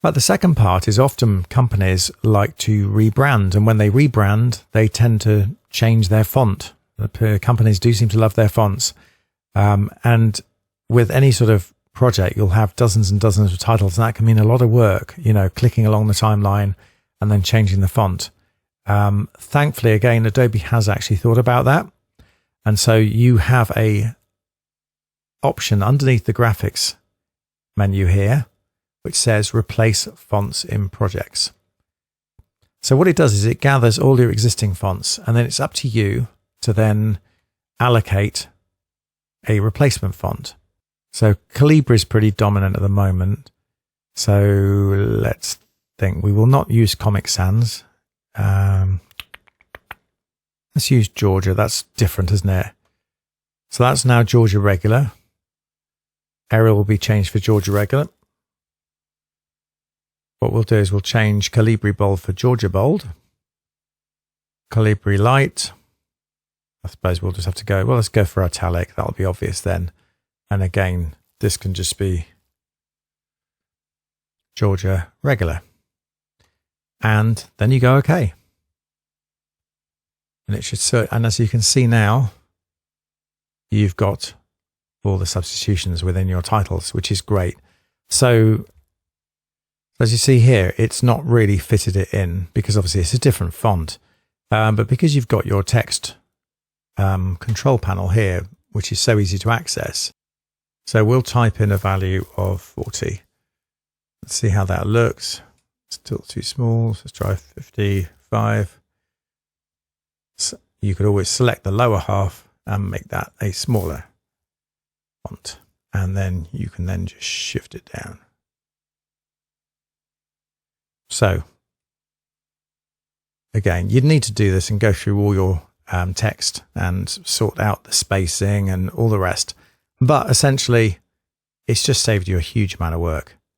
But the second part is often companies like to rebrand, and when they rebrand, they tend to change their font. Companies do seem to love their fonts. And with any sort of project, you'll have dozens and dozens of titles, and that can mean a lot of work, clicking along the timeline and then changing the font. Thankfully, again, Adobe has actually thought about that. And so you have a option underneath the graphics menu here, which says replace fonts in projects. So what it does is it gathers all your existing fonts, and then it's up to you to then allocate a replacement font. So Calibri is pretty dominant at the moment. So let's think. We will not use Comic Sans. Let's use Georgia. That's different, isn't it? So that's now Georgia Regular. Arial will be changed for Georgia Regular. What we'll do is we'll change Calibri Bold for Georgia Bold. Calibri Light. I suppose we'll just have to go, well, let's go for Italic. That'll be obvious then. And again, this can just be Georgia Regular. And then you go OK. And it should, and as you can see now, you've got all the substitutions within your titles, which is great. So as you see here, it's not really fitted it in because obviously it's a different font. But because you've got your text control panel here, which is so easy to access. So we'll type in a value of 40. Let's see how that looks. Still too small. So let's try 55. So you could always select the lower half and make that a smaller font. And then you can then just shift it down. So again, you'd need to do this and go through all your text and sort out the spacing and all the rest. But essentially, it's just saved you a huge amount of work.